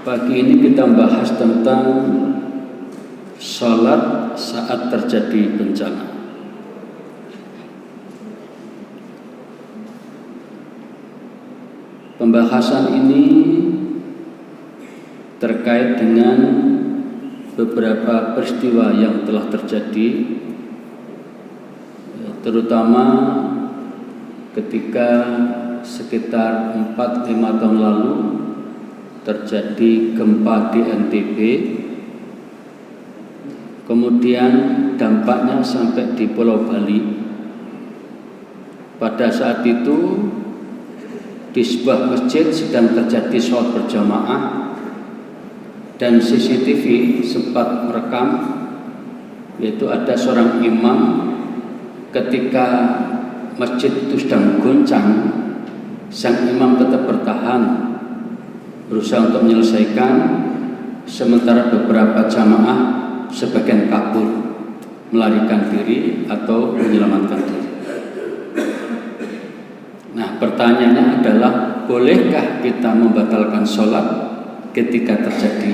Pagi ini kita bahas tentang sholat saat terjadi bencana. Pembahasan ini terkait dengan beberapa peristiwa yang telah terjadi, terutama ketika sekitar 4-5 tahun lalu terjadi gempa di NTB, kemudian dampaknya sampai di Pulau Bali. Pada saat itu di sebuah masjid sedang terjadi sholat berjamaah dan CCTV sempat merekam, yaitu ada seorang imam ketika masjid itu sedang goncang, sang imam tetap bertahan, berusaha untuk menyelesaikan, sementara beberapa jamaah sebagian kabur, melarikan diri atau menyelamatkan diri. Nah, pertanyaannya adalah, bolehkah kita membatalkan sholat ketika terjadi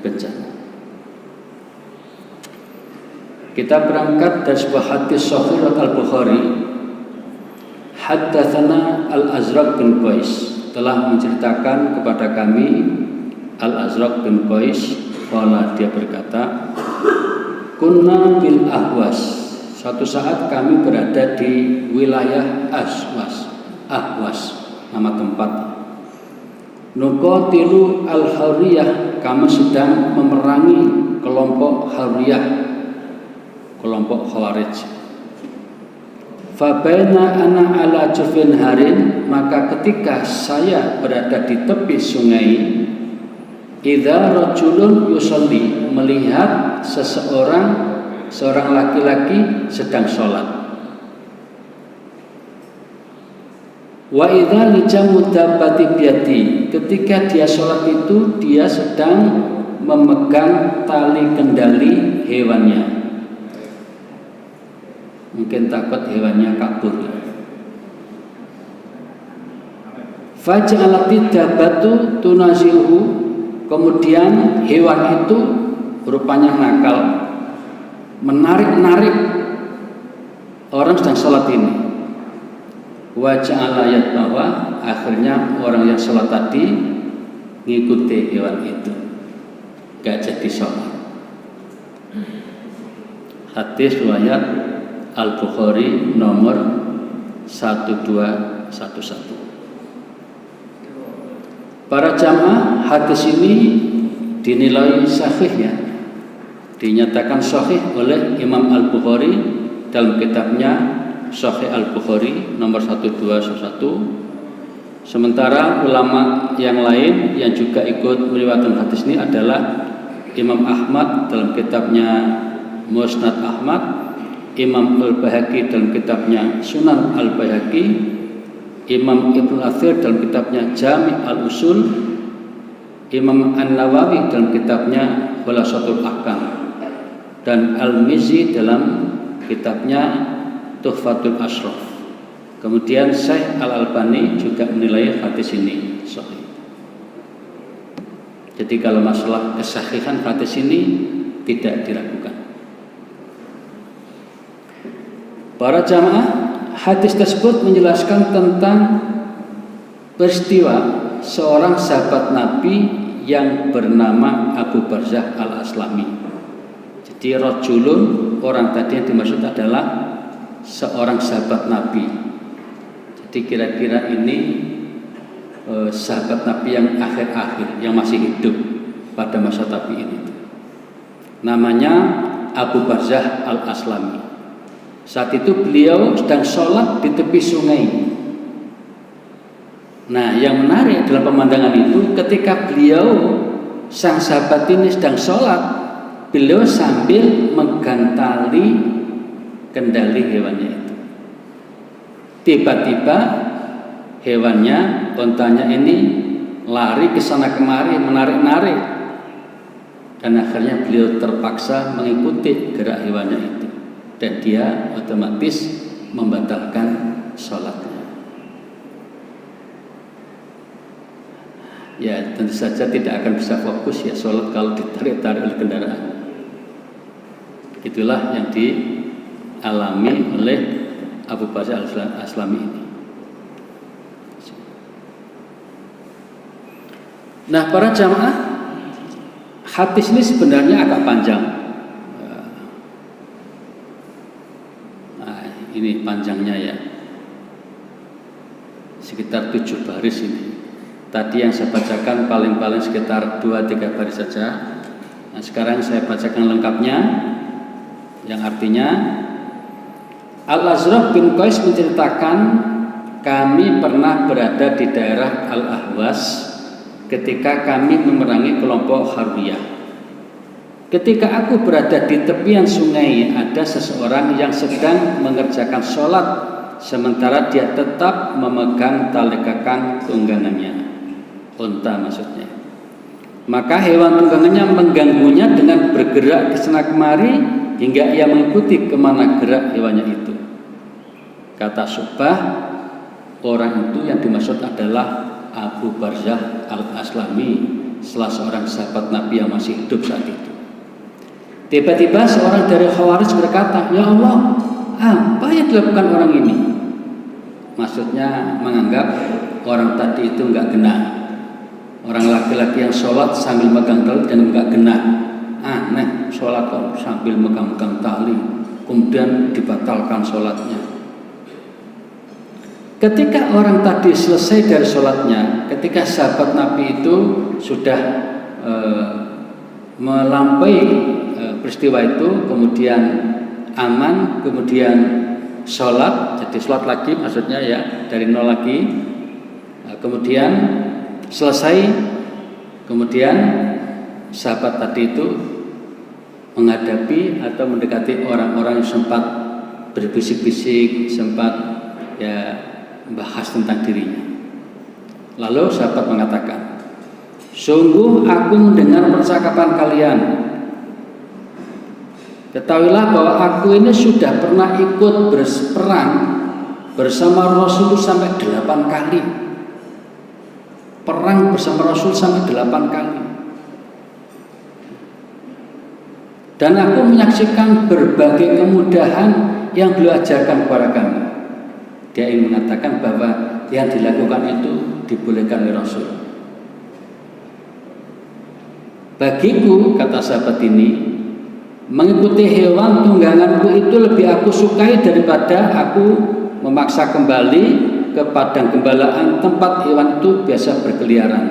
bencana? Kita berangkat dari sebuah hadis sahih Al-Bukhari. Haddatsana Al-Azraq bin Qais telah menceritakan kepada kami, Al-Azraq bin Qais qala, dia berkata, kunna bil Ahwas, suatu saat kami berada di wilayah Ahwas, nama tempat. Nuqatilu al-Hariyah, kami sedang memerangi kelompok Hariyah, kelompok Khawarij. Fabaina ana ala jufin harin, maka ketika saya berada di tepi sungai, idza rajulun yusalli, melihat seorang laki-laki sedang sholat. Wa idza lijamu dabbati biyadi, ketika dia sholat itu dia sedang memegang tali kendali hewannya. Mungkin takut hewannya kabur. Faj'alati dabbatu tunazihu, kemudian hewan itu rupanya nakal, menarik-narik orang sedang sholat ini. Waja'ala yatbawa, akhirnya orang yang sholat tadi ngikuti hewan itu, gak jadi sholat. Hadis riwayat Al-Bukhari nomor 1211. Para jamaah, hadis ini dinilai sahih, ya, dinyatakan sahih oleh Imam Al-Bukhari dalam kitabnya Sahih Al-Bukhari nomor 1211. Sementara ulama yang lain yang juga ikut meriwayatkan hadis ini adalah Imam Ahmad dalam kitabnya Musnad Ahmad, Imam Al-Baihaqi dalam kitabnya Sunan Al-Baihaqi, Imam Ibnu Athir dalam kitabnya Jami' Al-Usul, Imam An-Nawawi dalam kitabnya Khulasatul Ahkam, dan Al-Mizzi dalam kitabnya Tuhfatul Ashraf. Kemudian Syekh Al-Albani juga menilai hadis ini sahih. Jadi kalau masalah kesahihan hadis ini tidak diragukan. Para jamaah, hadis tersebut menjelaskan tentang peristiwa seorang sahabat Nabi yang bernama Abu Barzah Al-Aslami. Jadi rajulun, orang tadi yang dimaksud adalah seorang sahabat Nabi. Jadi kira-kira ini sahabat Nabi yang akhir-akhir, yang masih hidup pada masa tabi'in itu. Namanya Abu Barzah Al-Aslami. Saat itu beliau sedang sholat di tepi sungai. Nah, yang menarik dalam pemandangan itu, ketika beliau, sang sahabat ini sedang sholat, beliau sambil megang tali kendali hewannya itu. Tiba-tiba hewannya, ontanya ini lari ke sana kemari, menarik-narik, dan akhirnya beliau terpaksa mengikuti gerak hewannya itu, dan dia otomatis membatalkan sholatnya. ya tentu saja tidak akan bisa fokus ya sholat kalau ditarik-tarik oleh kendaraan. Itulah yang dialami oleh Abu Barzah Al-Aslami ini. Nah, para jamaah, hadis ini sebenarnya agak panjang. Nah, ini panjangnya ya, sekitar 7 baris ini. Tadi yang saya bacakan paling-paling sekitar 2-3 baris saja. Nah, sekarang saya bacakan lengkapnya, yang artinya Al-Azraq bin Qais menceritakan, kami pernah berada di daerah Al-Ahwas ketika kami memerangi kelompok Harwiyah. Ketika aku berada di tepian sungai, ada seseorang yang sedang mengerjakan sholat sementara dia tetap memegang tali kekang tunggangannya, unta maksudnya. Maka hewan tunggangannya mengganggunya dengan bergerak ke sana kemari hingga ia mengikuti kemana gerak hewannya itu. Kata Syu'bah, orang itu yang dimaksud adalah Abu Barzah Al-Aslami, salah seorang sahabat Nabi yang masih hidup saat itu. Tiba-tiba seorang dari Khawarij berkata, "Ya Allah, apa yang dilakukan orang ini?" Maksudnya menganggap orang tadi itu enggak genah. Orang laki-laki yang sholat sambil megang tali dan enggak genah. Aneh, sholat kok sambil megang-megang tali, kemudian dibatalkan sholatnya. Ketika orang tadi selesai dari sholatnya, ketika sahabat Nabi itu sudah melampaui peristiwa itu, kemudian aman, kemudian sholat, jadi sholat lagi maksudnya ya, dari nol lagi, kemudian selesai, kemudian sahabat tadi itu menghadapi atau mendekati orang-orang yang sempat berbisik-bisik, sempat ya bahas tentang dirinya. Lalu sahabat mengatakan, "Sungguh aku mendengar percakapan kalian. Ketahuilah bahwa aku ini sudah pernah ikut berperang bersama Rasul sampai 8 kali. Perang bersama Rasul sampai 8 kali. Dan aku menyaksikan berbagai kemudahan yang beliau ajarkan kepada kami." Dia ingin mengatakan bahwa yang dilakukan itu dibolehkan oleh Rasul. Bagiku, kata sahabat ini, mengikuti hewan tungganganku itu lebih aku sukai daripada aku memaksa kembali ke padang gembalaan tempat hewan itu biasa berkeliaran,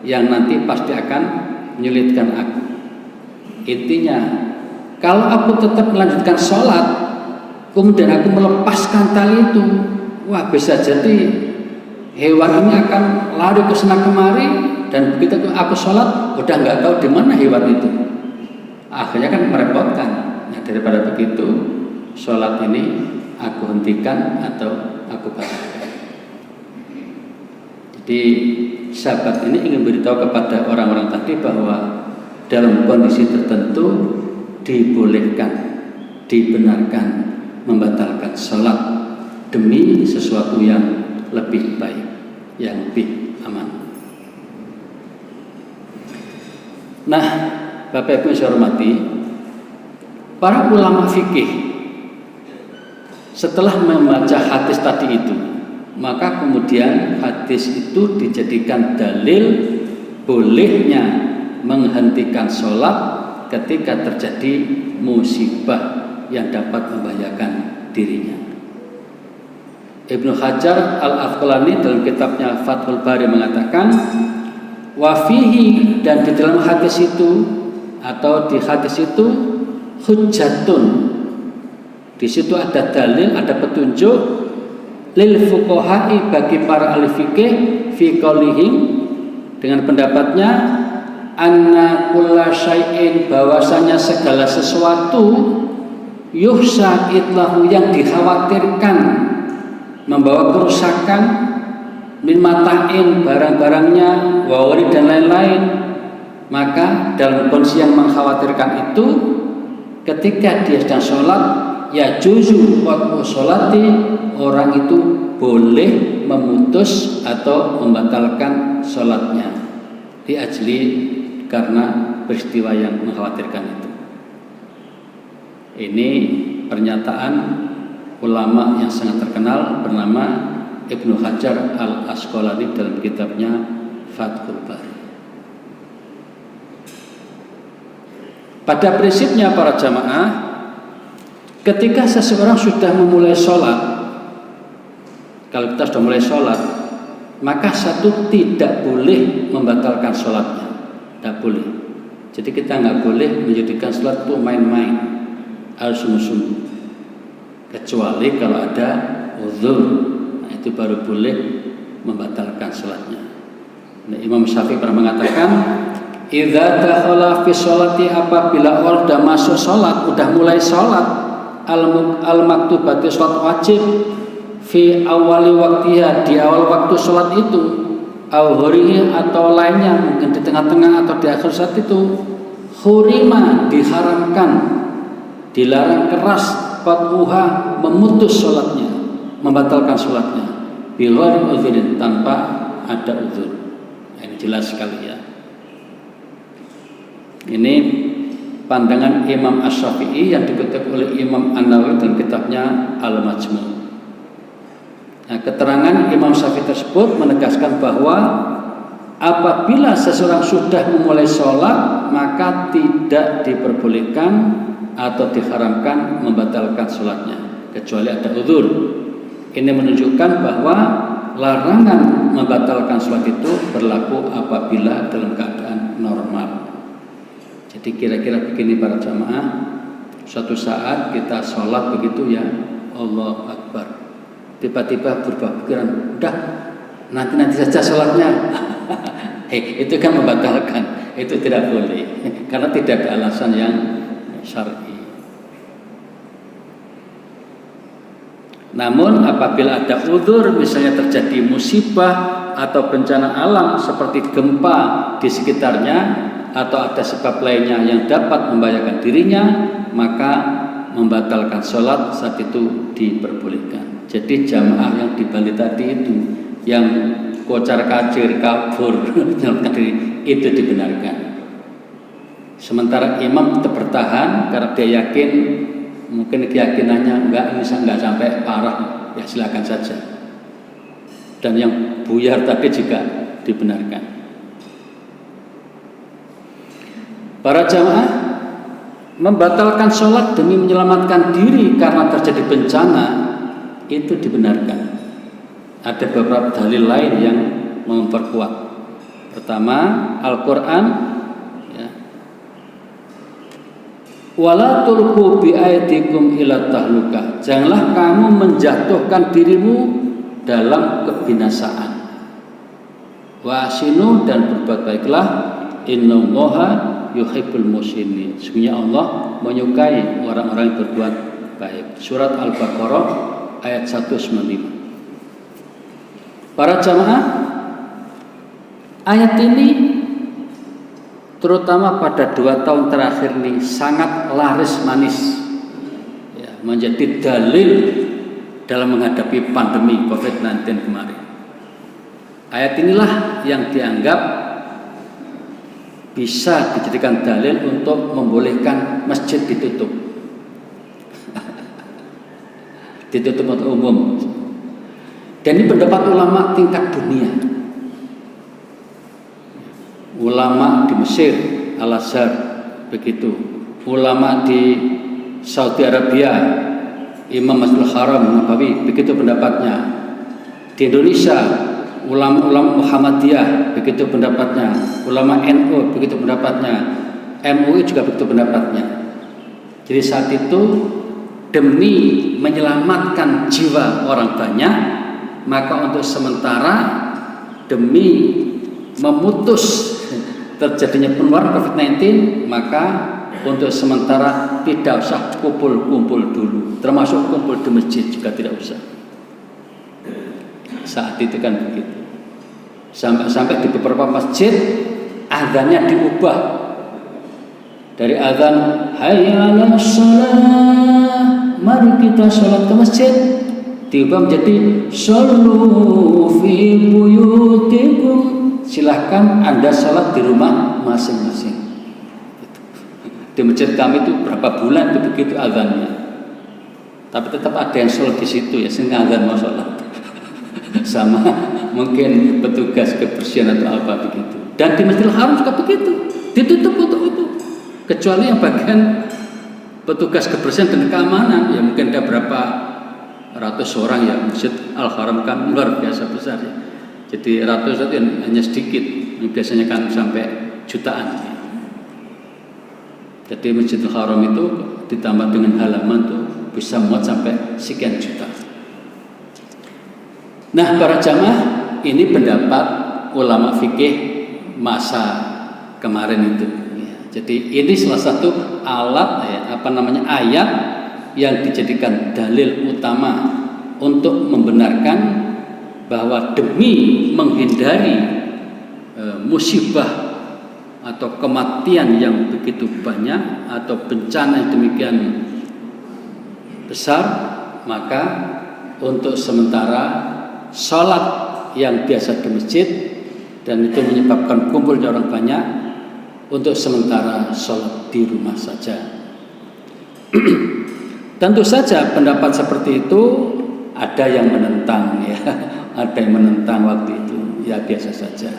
yang nanti pasti akan menyulitkan aku. Intinya, kalau aku tetap melanjutkan sholat, kemudian aku melepaskan tali itu, wah bisa jadi hewan ini akan lari ke sana kemari, dan begitu aku sholat udah nggak tahu di mana hewan itu. Akhirnya kan merepotkan. Nah, daripada begitu, sholat ini aku hentikan atau aku batalkan. Jadi sahabat ini ingin beritahu kepada orang-orang tadi bahwa dalam kondisi tertentu dibolehkan, dibenarkan membatalkan sholat demi sesuatu yang lebih baik, yang lebih aman. Nah, Bapak Ibu yang saya hormati, para ulama fikih setelah membaca hadis tadi itu, maka kemudian hadis itu dijadikan dalil bolehnya menghentikan sholat ketika terjadi musibah yang dapat membahayakan dirinya. Ibnu Hajar Al-Asqalani dalam kitabnya Fathul Bari mengatakan, wafihi, dan di dalam hadis itu atau di hadis itu hujjatun, di situ ada dalil, ada petunjuk lil fuqaha'i, bagi para ahli fikih, fi qaulihim, dengan pendapatnya, anna kulla syai'in, bahwasanya segala sesuatu, yuhsa itlahu, yang dikhawatirkan membawa kerusakan, min mata'in, barang-barangnya, wawari dan lain-lain, maka dalam kondisi yang mengkhawatirkan itu, ketika dia sedang sholat, ya juzu waktu sholati, orang itu boleh memutus atau membatalkan sholatnya. diajli karena peristiwa yang mengkhawatirkan itu. Ini pernyataan ulama yang sangat terkenal bernama Ibnu Hajar Al-Asqalani dalam kitabnya Fathul Bari. Pada prinsipnya para jamaah, ketika seseorang sudah memulai sholat, kalau kita sudah mulai sholat, maka satu tidak boleh membatalkan sholatnya, tidak boleh. Jadi kita nggak boleh menjadikan sholat itu main-main, harus sungguh-sungguh. Kecuali kalau ada uzur, nah itu baru boleh membatalkan sholatnya. Nah, Imam Syafi'i pernah mengatakan, idza dakhala fi sholati, apabila orang sudah masuk sholat, sudah mulai sholat, al-maktubati, sholat wajib, fi awali waktiha, di awal waktu sholat itu, al-hurihi atau lainnya, mungkin di tengah-tengah atau di akhir saat itu, hurima, diharamkan, dilarang keras, qat'uha, memutus sholatnya, membatalkan sholatnya, bighairi udzurin, tanpa ada uzur. Ini jelas sekali ya. Ini pandangan Imam Asy-Syafi'i yang dikutip oleh Imam An-Nawawi dalam kitabnya Al-Majmu'. Nah, keterangan Imam Syafi'i tersebut menegaskan bahwa apabila seseorang sudah memulai sholat, maka tidak diperbolehkan atau diharamkan membatalkan sholatnya kecuali ada uzur. Ini menunjukkan bahwa larangan membatalkan sholat itu berlaku apabila dalam keadaan normal. Jadi kira-kira begini para jamaah, suatu saat kita sholat begitu ya, Allahu Akbar, tiba-tiba berubah pikiran, udah nanti saja sholatnya. Itu kan membatalkan, itu tidak boleh karena tidak ada alasan yang syar'i. Namun apabila ada uzur, misalnya terjadi musibah atau bencana alam seperti gempa di sekitarnya, atau ada sebab lainnya yang dapat membahayakan dirinya, maka membatalkan sholat saat itu diperbolehkan. Jadi jamaah yang di Bali tadi itu, yang kocar kacir, kabur, menyelamatkan diri, itu dibenarkan. Sementara imam tetap bertahan karena dia yakin, mungkin keyakinannya enggak sampai parah, ya silakan saja. Dan yang buyar tadi juga dibenarkan. Para jamaah, membatalkan sholat demi menyelamatkan diri karena terjadi bencana itu dibenarkan. Ada beberapa dalil lain yang memperkuat. Pertama, Al-Quran ya. Wala tulqu bi aydikum ila tahlukah. Janganlah kamu menjatuhkan dirimu dalam kebinasaan. Wa asinu, dan berbuat baiklah, innallaha yuhibbul muhsinin. Sesungguhnya Allah menyukai orang-orang yang berbuat baik. Surat Al-Baqarah ayat 195. Para jamaah, ayat ini terutama pada 2 tahun terakhir ini sangat laris manis ya, menjadi dalil dalam menghadapi pandemi COVID-19 kemarin. Ayat inilah yang dianggap bisa dijadikan dalil untuk membolehkan masjid ditutup. Ditutup untuk umum. Dan ini pendapat ulama tingkat dunia. Ulama di Mesir, Al-Azhar, begitu. Ulama di Saudi Arabia, Imam Masjidil Haram Nabawi, begitu pendapatnya. Di Indonesia, ulama Muhammadiyah, begitu pendapatnya. Ulama NU, begitu pendapatnya. MUI juga begitu pendapatnya. Jadi saat itu demi menyelamatkan jiwa orang banyak, maka untuk sementara demi memutus terjadinya penularan COVID-19, maka untuk sementara tidak usah kumpul-kumpul dulu, termasuk kumpul di masjid juga tidak usah. Saat itu kan begitu. Sampai di beberapa masjid azannya diubah dari azan hayya 'alas shalah, mari kita sholat ke masjid, diubah menjadi shollu fi buyutikum, silahkan Anda sholat di rumah masing-masing. Di masjid kami itu berapa bulan itu begitu azannya, tapi tetap ada yang sholat di situ ya, sehingga azan mau sholat. Sama mungkin petugas kebersihan atau apa begitu. Dan di Masjidil Haram juga begitu, ditutup untuk itu, kecuali yang bagian petugas kebersihan dan keamanan ya, mungkin ada berapa ratus orang ya. Masjid Al-Haram kan luar biasa besar ya. Jadi ratus itu hanya sedikit, biasanya kan sampai jutaan ya. Jadi Masjidil Haram itu ditambah dengan halaman tuh bisa muat sampai sekian juta. Nah, para jamaah, ini pendapat ulama fikih masa kemarin itu. Ya, jadi ini salah satu alat ayat yang dijadikan dalil utama untuk membenarkan bahwa demi menghindari musibah atau kematian yang begitu banyak atau bencana yang demikian besar, maka untuk sementara sholat yang biasa di masjid dan itu menyebabkan kumpulnya orang banyak, untuk sementara sholat di rumah saja. Tentu saja pendapat seperti itu ada yang menentang ya, ada yang menentang waktu itu ya, biasa saja.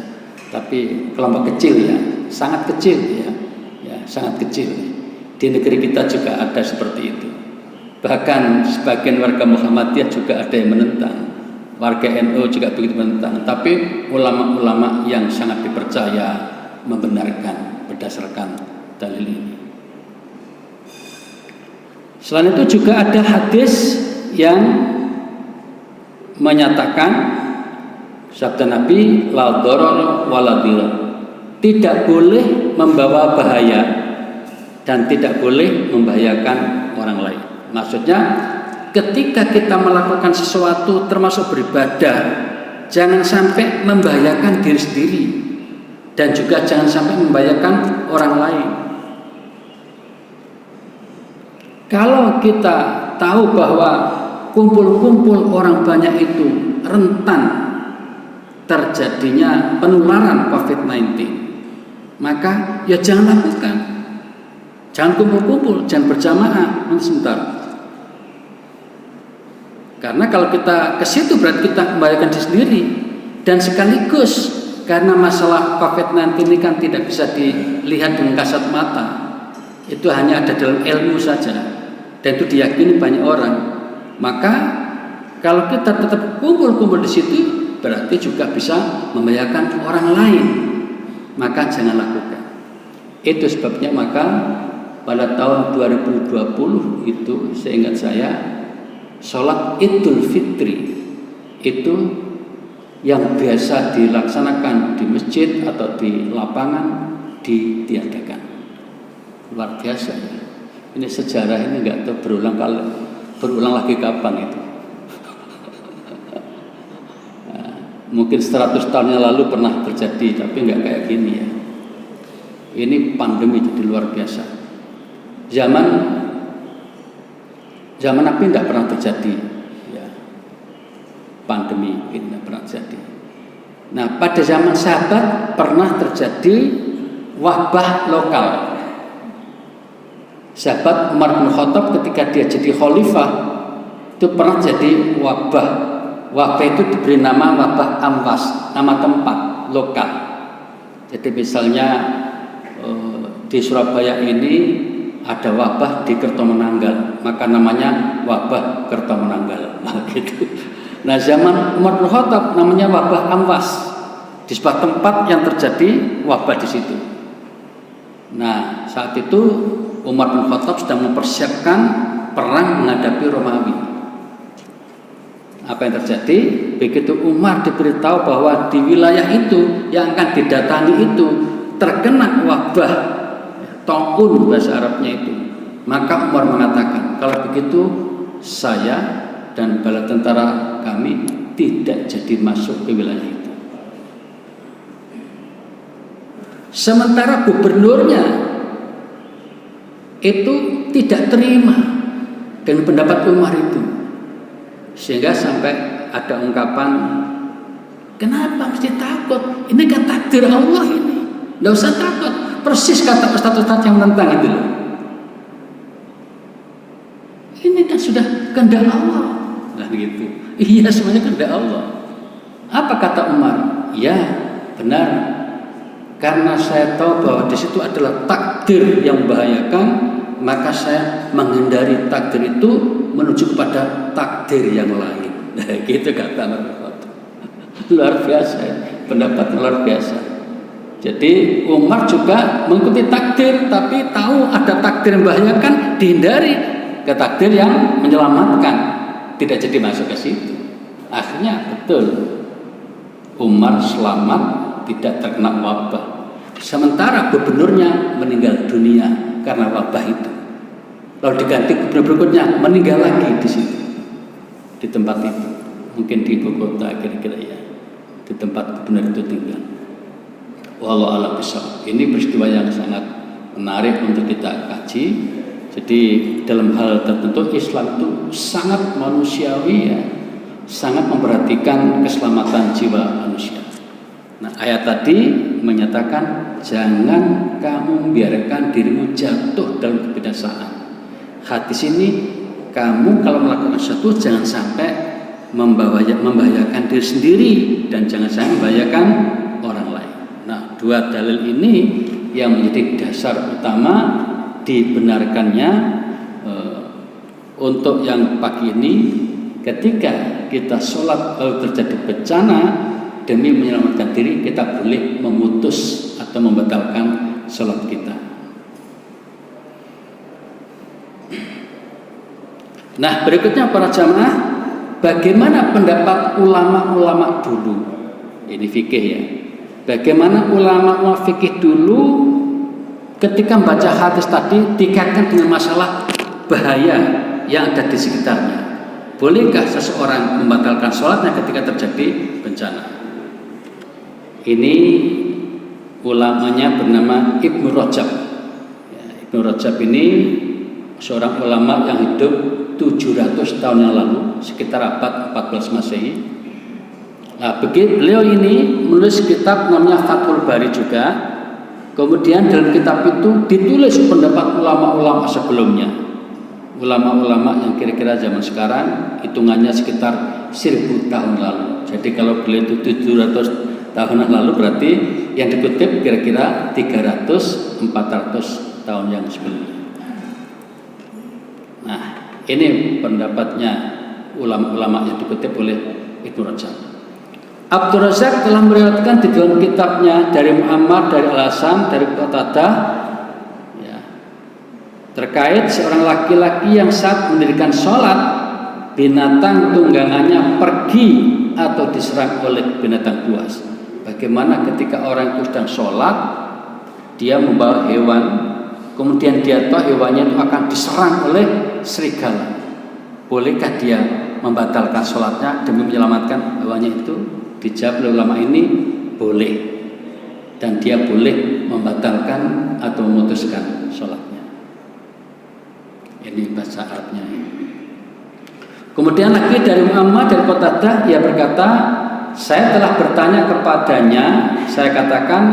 Tapi kelompok kecil ya, sangat kecil ya, sangat kecil. Di negeri kita juga ada seperti itu. Bahkan sebagian warga Muhammadiyah juga ada yang menentang. Warga NU juga begitu menentang. Tapi ulama-ulama yang sangat dipercaya membenarkan berdasarkan dalil ini. Selain itu juga ada hadis yang menyatakan sabda Nabi, la dharar wa la dirar, tidak boleh membawa bahaya dan tidak boleh membahayakan orang lain. Maksudnya ketika kita melakukan sesuatu termasuk beribadah, jangan sampai membahayakan diri sendiri dan juga jangan sampai membahayakan orang lain. Kalau kita tahu bahwa kumpul-kumpul orang banyak itu rentan terjadinya penularan COVID-19, maka ya jangan lakukan. Jangan kumpul-kumpul, jangan berjamaah. Sebentar. Karena kalau kita ke situ berarti kita membahayakan diri sendiri, dan sekaligus karena masalah COVID-19 ini kan tidak bisa dilihat dengan kasat mata. Itu hanya ada dalam ilmu saja, dan itu diyakini banyak orang. Maka kalau kita tetap kumpul-kumpul di situ, berarti juga bisa membahayakan orang lain. Maka jangan lakukan. Itu sebabnya maka pada tahun 2020 itu seingat saya, sholat Idul Fitri itu yang biasa dilaksanakan di masjid atau di lapangan ditiadakan. Luar biasa ya. Ini sejarah ini nggak tahu berulang lagi kapan itu. Nah, mungkin 100 tahun yang lalu pernah terjadi, tapi nggak kayak gini ya. Ini pandemi jadi luar biasa. Zaman Nabi tidak pernah terjadi ya, pandemi ini tidak pernah terjadi. Nah, pada zaman sahabat pernah terjadi wabah lokal. Sahabat Umar bin Khattab ketika dia jadi khalifah itu pernah jadi wabah. Wabah itu diberi nama wabah Amwas, nama tempat lokal. Jadi misalnya di Surabaya ini ada wabah di Kertomenanggal, maka namanya wabah Kertomenanggal. Nah, gitu. Nah, zaman Umar bin Khattab namanya wabah Amwas, di sebuah tempat yang terjadi wabah di situ. Nah, saat itu Umar bin Khattab sedang mempersiapkan perang menghadapi Romawi. Apa yang terjadi? Begitu Umar diberitahu bahwa di wilayah itu yang akan didatangi itu terkena wabah Ta'un bahasa Arabnya itu, maka Umar mengatakan, kalau begitu saya dan bala tentara kami tidak jadi masuk ke wilayah itu. Sementara gubernurnya itu tidak terima dengan pendapat Umar itu, sehingga sampai ada ungkapan, Kenapa mesti takut? Ini kan takdir Allah ini. Nggak usah takut. Persis kata ustaz-ustaz yang menentang itu. Ini kan sudah kehendak Allah. Nah gitu. Iya, semuanya kehendak Allah. Apa kata Umar? Ya, benar. Karena saya tahu bahwa di situ adalah takdir yang membahayakan, maka saya menghindari takdir itu menuju kepada takdir yang lain. Nah, gitu kata Umar. Luar biasa, pendapat luar biasa. Jadi Umar juga mengikuti takdir, tapi tahu ada takdir yang membahayakan, dihindari ke takdir yang menyelamatkan, tidak jadi masuk ke situ. Akhirnya betul, Umar selamat, tidak terkena wabah. Sementara gubernurnya meninggal dunia karena wabah itu. Lalu diganti gubernur berikutnya meninggal lagi di situ, di tempat itu, mungkin di ibu kota kira-kira ya. Di tempat gubernur itu tinggal. Wallahu a'lam bishawab. Ini peristiwa yang sangat menarik untuk kita kaji. Jadi dalam hal tertentu Islam itu sangat manusiawi ya, sangat memperhatikan keselamatan jiwa manusia. Nah, ayat tadi menyatakan jangan kamu biarkan dirimu jatuh dalam kebinasaan. Hadis ini, kamu kalau melakukan sesuatu jangan sampai membahayakan diri sendiri dan jangan sampai membahayakan orang lain. Nah, dua dalil ini yang menjadi dasar utama dibenarkannya untuk yang pagi ini, ketika kita sholat lalu terjadi bencana, demi menyelamatkan diri kita boleh memutus atau membatalkan sholat kita. Nah, berikutnya para jamaah, bagaimana pendapat ulama-ulama dulu? Ini fikih ya. Bagaimana ulama-ulama fikih dulu ketika membaca hadis tadi dikaitkan dengan masalah bahaya yang ada di sekitarnya? Bolehkah seseorang membatalkan sholatnya ketika terjadi bencana? Ini ulamanya bernama Ibnu Rajab. Ya, Ibnu Rajab ini seorang ulama yang hidup 700 tahun yang lalu, sekitar abad 14 Masehi. Nah, beliau ini menulis kitab namanya Fathul Bari juga. Kemudian dalam kitab itu ditulis pendapat ulama-ulama sebelumnya. Ulama-ulama yang kira-kira zaman sekarang hitungannya sekitar 1000 tahun lalu. Jadi kalau beliau itu 700 tahun yang lalu, berarti yang dikutip kira-kira 300-400 tahun yang sebelumnya. Nah, ini pendapatnya ulama-ulama yang dikutip oleh Ibnu Rajab. Abdul Razak telah meriwayatkan di dalam kitabnya dari Muhammad, dari Al-Hasan, dari Qatadah ya, terkait seorang laki-laki yang saat mendirikan sholat binatang tunggangannya pergi atau diserang oleh binatang buas. Bagaimana ketika orang itu sedang sholat, dia membawa hewan, kemudian dia tahu hewannya itu akan diserang oleh serigala. Bolehkah dia membatalkan sholatnya demi menyelamatkan hewannya itu? Dijawab oleh ulama ini, boleh. Dan dia boleh membatalkan atau memutuskan sholatnya. Ini bahasa Arabnya. Kemudian lagi dari Muhammad dari Qatadah, dia berkata, saya telah bertanya kepadanya, saya katakan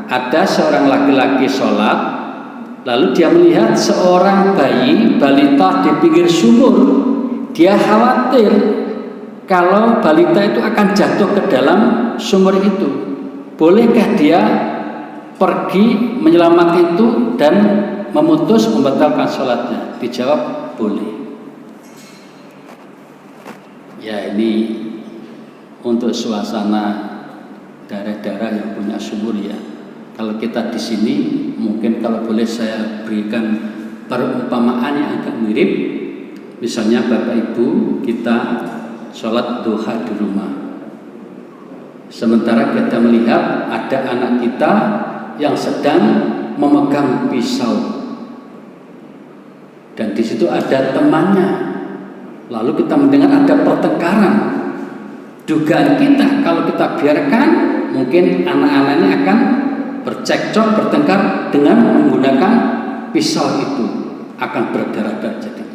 ada seorang laki-laki sholat, lalu dia melihat seorang bayi balita di pinggir sumur. Dia khawatir kalau balita itu akan jatuh ke dalam sumur itu. Bolehkah dia pergi menyelamatkan itu dan memutus membatalkan sholatnya? Dijawab boleh. Ya, ini untuk suasana daerah-daerah yang punya sumur ya. Kalau kita di sini, mungkin kalau boleh saya berikan perumpamaan yang agak mirip. Misalnya Bapak Ibu kita sholat duha di rumah, sementara kita melihat ada anak kita yang sedang memegang pisau, dan di situ ada temannya. Lalu kita mendengar ada pertengkaran. Dugaan kita kalau kita biarkan, mungkin anak-anaknya akan bercekcok, bertengkar dengan menggunakan pisau itu, akan berdarah-darah jadinya.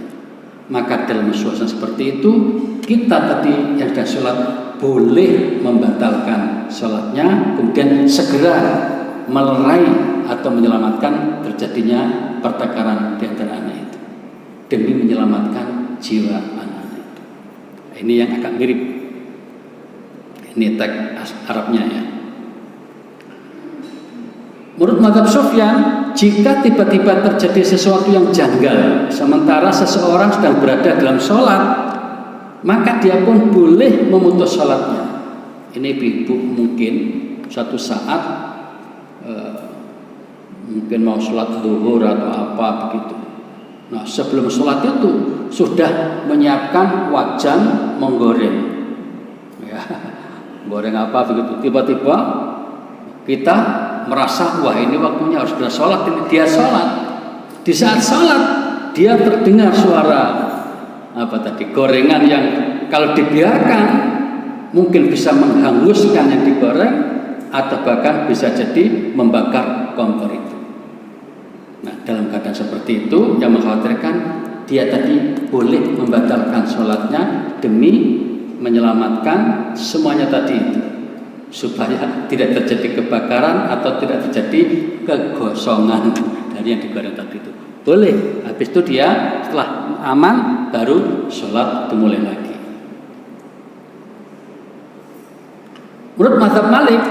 Maka dalam suasana seperti itu, kita tadi yang sudah sholat boleh membatalkan sholatnya, kemudian segera melerai atau menyelamatkan terjadinya pertengkaran di antara anak itu demi menyelamatkan jiwa anak itu. Ini yang agak mirip. Ini teks Arabnya ya. Menurut mazhab Sufyan, jika tiba-tiba terjadi sesuatu yang janggal sementara seseorang sedang berada dalam sholat, maka dia pun boleh memutus sholatnya. Ini ibu mungkin suatu saat mungkin mau sholat zuhur atau apa begitu. Nah, sebelum sholat itu sudah menyiapkan wajan menggoreng, ya, goreng apa begitu. Tiba-tiba kita merasa wah ini waktunya harus sudah sholat. Dia sholat. Di saat sholat dia terdengar suara apa tadi, gorengan yang kalau dibiarkan mungkin bisa menghanguskan yang digoreng atau bahkan bisa jadi membakar kompor itu. Nah, dalam keadaan seperti itu yang mengkhawatirkan dia tadi boleh membatalkan sholatnya demi menyelamatkan semuanya tadi itu, supaya tidak terjadi kebakaran atau tidak terjadi kegosongan dari yang digoreng tadi itu. Boleh. Habis itu dia setelah aman baru sholat dimulai lagi. Menurut mazhab Malik,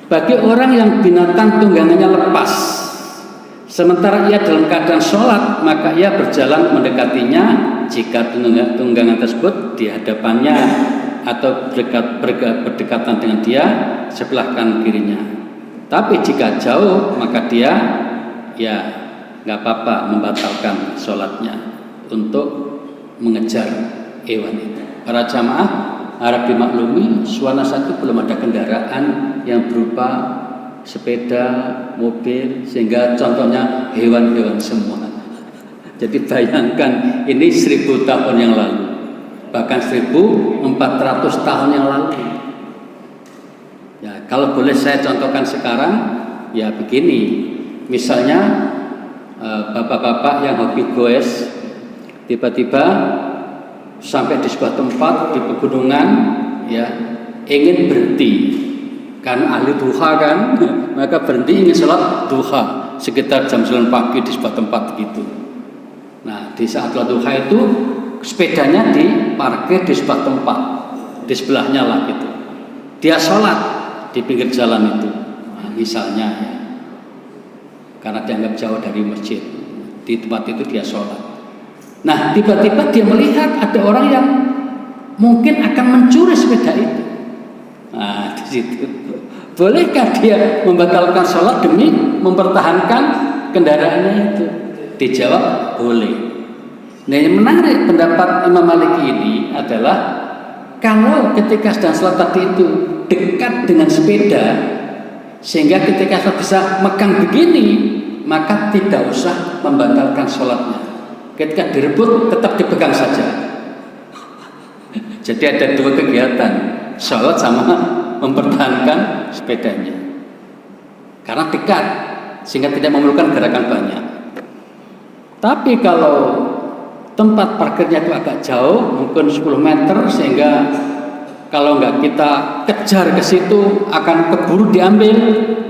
bagi orang yang binatang tunggangannya lepas sementara ia dalam keadaan sholat, maka ia berjalan mendekatinya jika tunggangan tersebut di hadapannya atau berdekatan dengan dia sebelah kanan kirinya. Tapi jika jauh, maka dia ya nggak apa-apa membatalkan sholatnya untuk mengejar hewan itu. Para jamaah harap dimaklumi, suasana satu belum ada kendaraan yang berupa sepeda, mobil, sehingga contohnya hewan-hewan semua. Jadi bayangkan ini 1000 tahun yang lalu, bahkan 1400 tahun yang lalu. Ya, kalau boleh saya contohkan sekarang, ya begini. Misalnya bapak-bapak yang hobi goes tiba-tiba sampai di sebuah tempat di pegunungan, ya ingin berhenti karena ahli duha kan, maka berhenti ingin sholat duha sekitar jam 9 pagi di sebuah tempat gitu. Nah, di saat sholat duha itu sepedanya diparkir di sebuah tempat di sebelahnya lah gitu. Dia sholat di pinggir jalan itu, nah, misalnya ya, karena dianggap jauh dari masjid. Di tempat itu dia sholat. Nah, tiba-tiba dia melihat ada orang yang mungkin akan mencuri sepeda itu. Nah, di situ bolehkah dia membatalkan sholat demi mempertahankan kendaraannya itu? Dijawab boleh. Nah, yang menarik pendapat Imam Maliki ini adalah kalau ketika sedang sholat tadi itu dekat dengan sepeda, sehingga ketika saya bisa megang begini, maka tidak usah membatalkan sholatnya. Ketika direbut tetap dipegang saja. Jadi ada dua kegiatan, sholat sama mempertahankan sepedanya. Karena dekat, sehingga tidak memerlukan gerakan banyak. Tapi kalau tempat parkirnya itu agak jauh, mungkin 10 meter, sehingga kalau nggak kita kejar ke situ akan keburu diambil,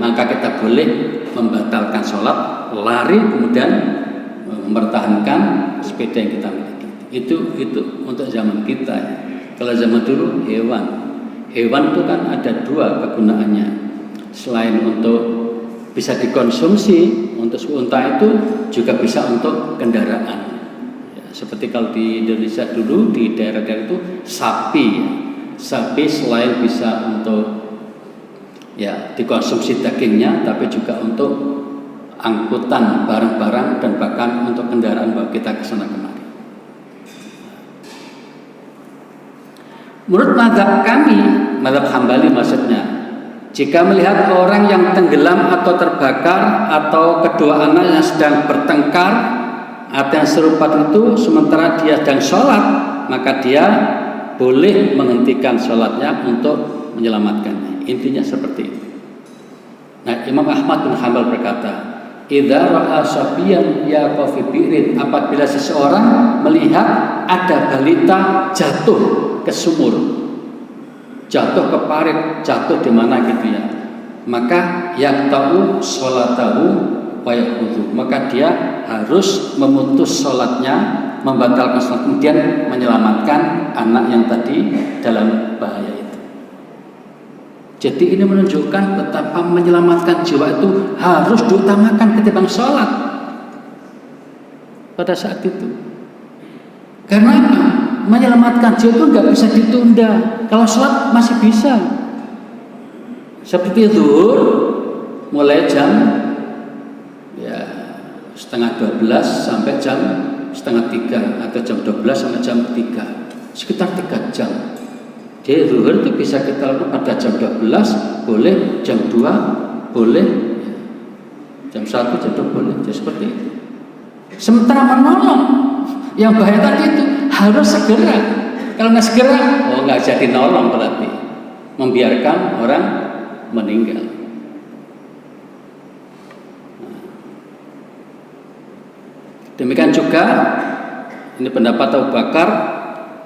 maka kita boleh membatalkan sholat, lari kemudian mempertahankan sepeda yang kita miliki. Itu untuk zaman kita ya. Kalau zaman dulu hewan itu kan ada dua kegunaannya. Selain untuk bisa dikonsumsi, untuk unta itu juga bisa untuk kendaraan. Ya, seperti kalau di Indonesia dulu di daerah-daerah itu sapi. Ya. Sapi selain bisa untuk ya dikonsumsi dagingnya, tapi juga untuk angkutan barang-barang dan bahkan untuk kendaraan bawa kita ke sana kemari. Menurut mazhab kami, mazhab Hambali maksudnya, jika melihat orang yang tenggelam atau terbakar atau kedua anaknya sedang bertengkar atau yang serupa itu sementara dia sedang sholat, maka dia boleh menghentikan sholatnya untuk menyelamatkannya. Intinya seperti itu. Nah, Imam Ahmad bin Hanbal berkata, idza ra'a sabiyan yaqa fi bi'rin, apabila seseorang melihat ada balita jatuh ke sumur, jatuh ke parit, jatuh di mana gitu ya, maka yaqta'u sholatahu wa yaqudhu, maka dia harus memutus sholatnya, membatalkan sholat, kemudian menyelamatkan anak yang tadi dalam bahaya itu. Jadi ini menunjukkan betapa menyelamatkan jiwa itu harus diutamakan ketimbang sholat pada saat itu. Karena apa? Menyelamatkan jiwa itu nggak bisa ditunda. Kalau sholat masih bisa. Seperti zuhur mulai jam ya setengah 12 sampai jam setengah 3 atau jam 12 sampai jam 3, sekitar 3 jam. Jadi zuhur itu bisa kita lakukan pada jam 12 boleh, jam 2 boleh, jam 1 jam 2 boleh. Jadi seperti itu. Sementara menolong yang bahaya tadi itu harus segera. Kalau nggak segera, nggak jadi nolong, berarti membiarkan orang meninggal. Demikian juga ini pendapat Abu Bakar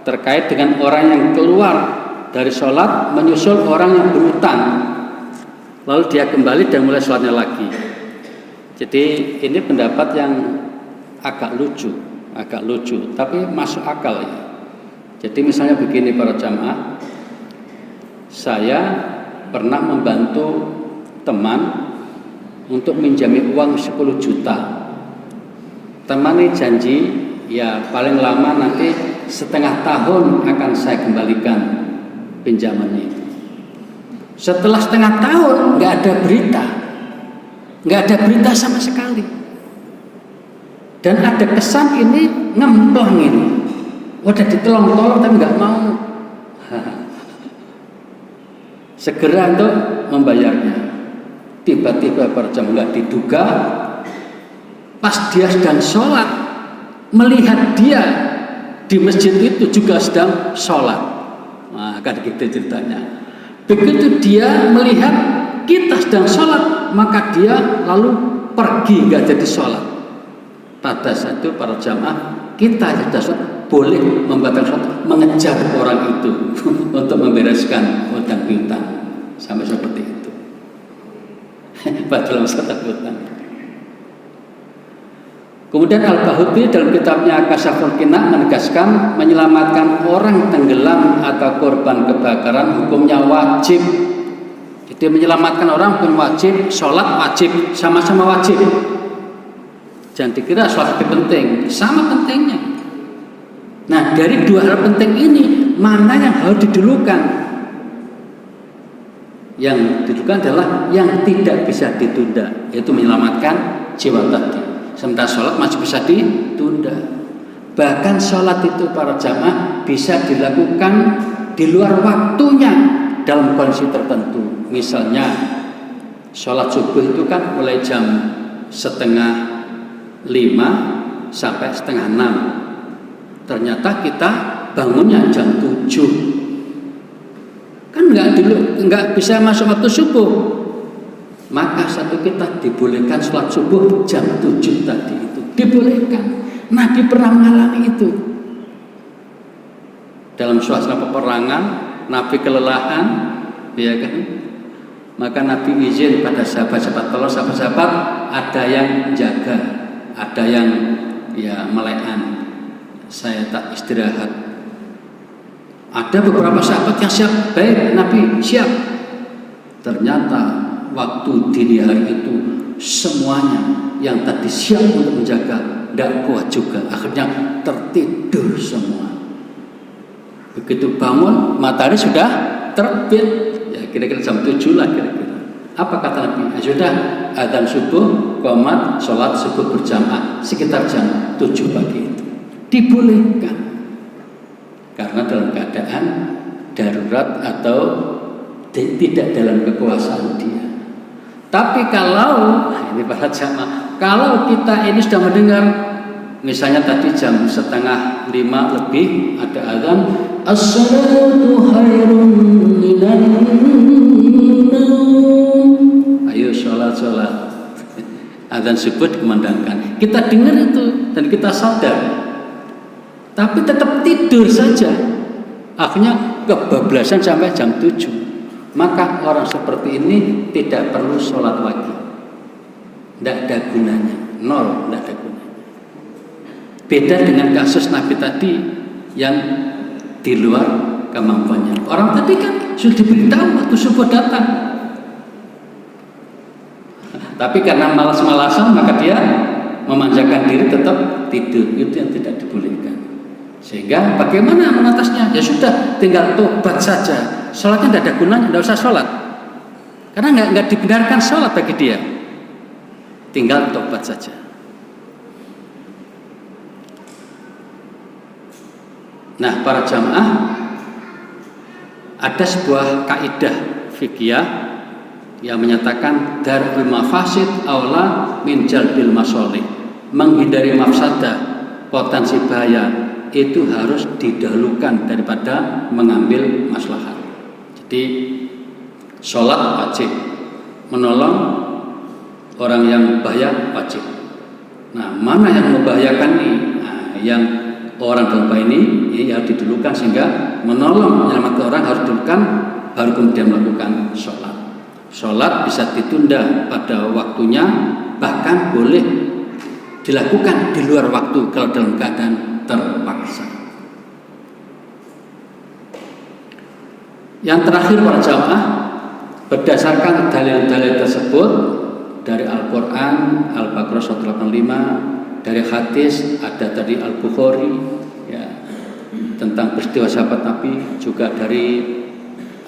terkait dengan orang yang keluar dari sholat menyusul orang yang berutang, lalu dia kembali dan mulai sholatnya lagi. Jadi ini pendapat yang agak lucu, tapi masuk akal ya. Jadi misalnya begini para jamaah, saya pernah membantu teman untuk minjami uang 10 juta. Teman ini janji ya paling lama nanti setengah tahun akan saya kembalikan pinjamannya itu. Setelah setengah tahun nggak ada berita sama sekali. Dan ada kesan ini ngemplang ini, udah ditolong-tolong tapi nggak mau segera untuk membayarnya. Tiba-tiba para jam nggak diduga, pas dia sedang sholat, melihat dia di masjid itu juga sedang sholat. Nah, kan gitu ceritanya. Begitu dia melihat kita sedang sholat, maka dia lalu pergi nggak jadi sholat. Pada saat itu para jamaah, kita yang sudah sholat boleh membatalkan sholat, mengejar orang itu untuk membereskan hutang piutang, sampai seperti itu. Dalam satu hutang. Kemudian Al-Bahuti dalam kitabnya Kasyaful Qina menegaskan menyelamatkan orang tenggelam atau korban kebakaran hukumnya wajib. Jadi menyelamatkan orang hukum wajib, sholat wajib, sama-sama wajib. Jangan dikira sholat itu penting, sama pentingnya. Nah dari dua hal penting ini, mana yang harus didulukan? Yang didulukan adalah yang tidak bisa ditunda, yaitu menyelamatkan jiwa tadi. Sementara sholat masih bisa ditunda. Bahkan sholat itu para jamaah bisa dilakukan di luar waktunya dalam kondisi tertentu. Misalnya sholat subuh itu kan mulai jam 4:30 sampai 5:30. Ternyata kita bangunnya jam 7. Kan nggak bisa masuk waktu subuh. Maka satu kita dibolehkan sholat subuh jam 7 tadi itu. Dibolehkan. Nabi pernah mengalami itu. Dalam suasana peperangan, Nabi kelelahan, ya kan? Maka Nabi izin pada sahabat-sahabat, kalau sahabat-sahabat ada yang jaga, ada yang ya melekan, saya tak istirahat. Ada beberapa sahabat yang siap, baik Nabi siap. Ternyata waktu dini hari itu semuanya yang tadi siap untuk menjaga tidak kuat juga, akhirnya tertidur semua. Begitu bangun matahari sudah terbit. Kira-kira jam 7 lah kira-kira. Apa kata Nabi? Sudah adzan subuh, qomat, sholat subuh berjamaah sekitar jam 7 pagi itu. Dibolehkan. Karena dalam keadaan darurat atau tidak dalam kekuasaan dia. Tapi kalau ini para jamaah, kalau kita ini sudah mendengar, misalnya tadi jam 4:30 lebih ada azan, as-salatu khairun minan naum. Ayo sholat. Azan subuh dikumandangkan. Kita dengar itu dan kita sadar. Tapi tetap tidur saja. Akhirnya kebablasan sampai jam 7. Maka orang seperti ini tidak perlu sholat lagi. Tidak ada gunanya, nol, tidak ada gunanya. Beda dengan kasus Nabi tadi yang di luar kemampuannya. Orang tadi kan sudah diberitahu waktu subuh datang, tapi karena malas-malasan maka dia memanjakan diri tetap tidur. Itu yang tidak dibolehkan. Sehingga bagaimana mengatasnya? Ya sudah, tinggal tobat saja. Sholatnya tidak ada gunanya, tidak usah sholat, karena nggak dibenarkan sholat bagi dia. Tinggal tobat saja. Nah, para jamaah, ada sebuah kaidah fikih yang menyatakan darul mafasid aula min jalbil masolih. Menghindari mafsadah, potensi bahaya itu harus didahulukan daripada mengambil maslahat. Jadi sholat wajib, menolong orang yang bahaya wajib. Nah, mana yang membahayakan ini? Nah, yang orang dalam bahaya ini harus didahulukan, sehingga menolong menyelamatkan orang harus didahulukan, baru kemudian melakukan sholat. Sholat bisa ditunda pada waktunya, bahkan boleh dilakukan di luar waktu kalau dalam keadaan terpaksa. Yang terakhir para jamaah, berdasarkan dalil-dalil tersebut dari Al-Quran, Al-Baqarah 185, dari hadis ada tadi Al-Bukhari ya, tentang peristiwa sahabat Nabi, juga dari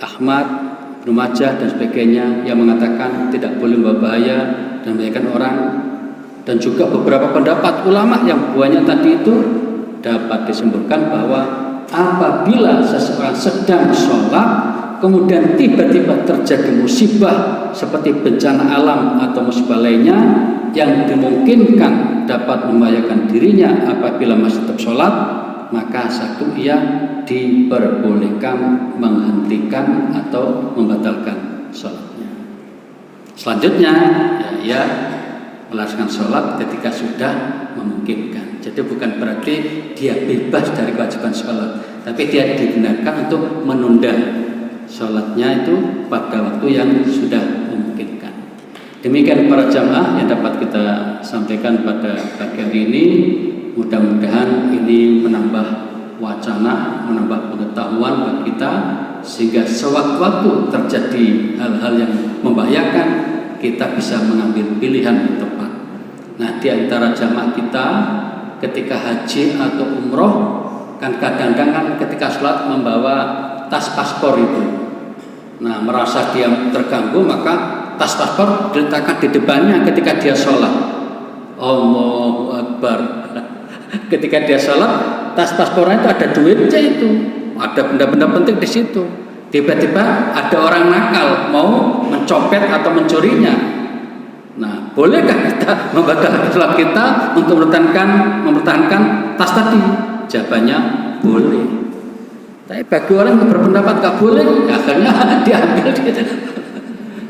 Ahmad, Ibnu Majah dan sebagainya yang mengatakan tidak boleh membawa bahaya dan membahayakan orang, dan juga beberapa pendapat ulama yang banyak tadi itu dapat disebutkan bahwa apabila seseorang sedang sholat kemudian tiba-tiba terjadi musibah seperti bencana alam atau musibah lainnya yang dimungkinkan dapat membahayakan dirinya apabila masih tetap sholat, maka satu ia diperbolehkan menghentikan atau membatalkan sholatnya. Selanjutnya ya melaksanakan sholat ketika sudah memungkinkan. Jadi bukan berarti dia bebas dari kewajiban sholat, tapi dia dibenarkan untuk menunda sholatnya itu pada waktu yang sudah memungkinkan. Demikian para jamaah yang dapat kita sampaikan pada pagi hari ini. Mudah-mudahan ini menambah wacana, menambah pengetahuan bagi kita, sehingga sewaktu-waktu terjadi hal-hal yang membahayakan kita bisa mengambil pilihan yang tepat. Nah, di antara jamaah kita ketika haji atau umroh kan kadang-kadang ketika sholat membawa tas paspor itu. Nah, merasa dia terganggu maka tas paspor diletakkan di depannya ketika dia sholat. Allahu Akbar. Ketika dia sholat, tas paspornya itu ada duitnya itu, ada benda-benda penting di situ. Tiba-tiba ada orang nakal mau mencopet atau mencurinya. Nah, bolehkah kita membatalkan sholat kita untuk mempertahankan tas tadi? Jawabannya boleh. Tapi bagi orang yang berpendapat gak boleh, akhirnya diambil gitu.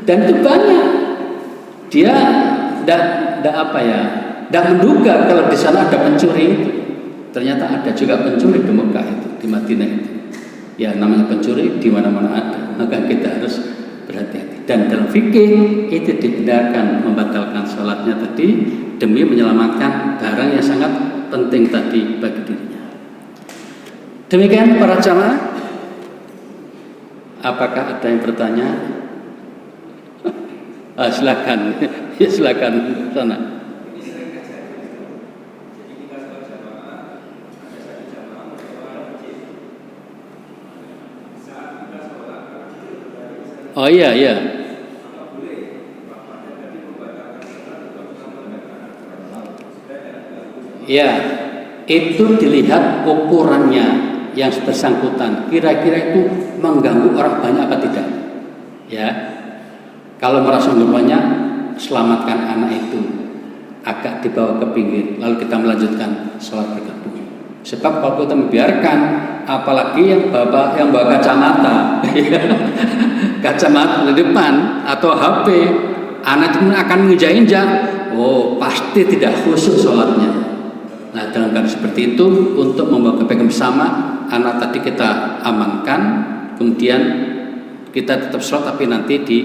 Dan itu banyak. Dia tidak menduga kalau di sana ada pencuri itu. Ternyata ada juga pencuri di Mekah itu, di Madinah itu. Ya, namanya pencuri di mana-mana ada. Maka kita harus berhati-hati. Dan dalam fikih itu dibenarkan membatalkan sholatnya tadi demi menyelamatkan barang yang sangat penting tadi bagi dirinya. Demikian para jamaah. Apakah ada yang bertanya? Silakan. Ya, silakan sana. Oh iya. Ya, itu dilihat ukurannya yang bersangkutan. Kira-kira itu mengganggu orang banyak apa tidak? Ya, kalau merasa banyak, selamatkan anak itu, agak dibawa ke pinggir, lalu kita melanjutkan sholat bergantung. Sebab kalau kita membiarkan, apalagi yang bawa kacamata, kacamata di depan atau HP, anak itu akan menginjak-injak, pasti tidak khusyuk sholatnya. Nah, dalam keadaan seperti itu, untuk membawa kebaikan bersama, anak tadi kita amankan, kemudian kita tetap sholat tapi nanti di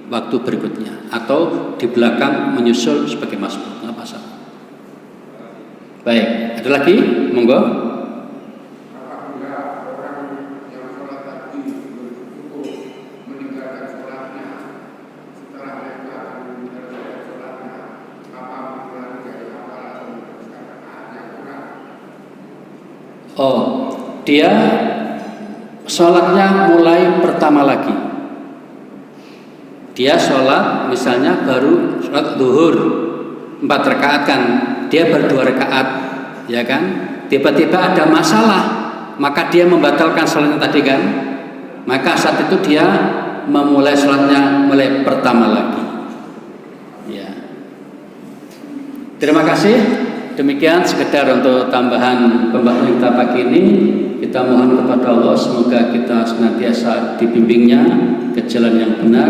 waktu berikutnya atau di belakang menyusul sebagai masbuk, nggak masalah. Baik, ada lagi? Monggo. Oh, dia sholatnya mulai pertama lagi. Dia sholat misalnya baru sholat zuhur 4 rakaat kan, dia baru 2 rakaat, ya kan? Tiba-tiba ada masalah, maka dia membatalkan sholatnya tadi kan? Maka saat itu dia memulai sholatnya mulai pertama lagi. Ya. Terima kasih. Demikian sekedar untuk tambahan pembahasan kita pagi ini. Kita mohon kepada Allah semoga kita senantiasa dibimbingnya ke jalan yang benar,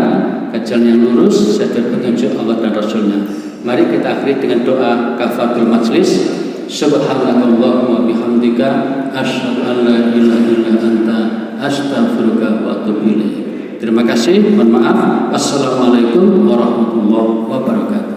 ke jalan yang lurus sesuai petunjuk Allah dan Rasulnya. Mari kita akhiri dengan doa kafaratul majlis. Subhanallahumma bihamdika asyhadu an la ilaha illa anta astaghfiruka wa atubu ilaik. Terima kasih. Mohon maaf. Wassalamualaikum warahmatullahi wabarakatuh.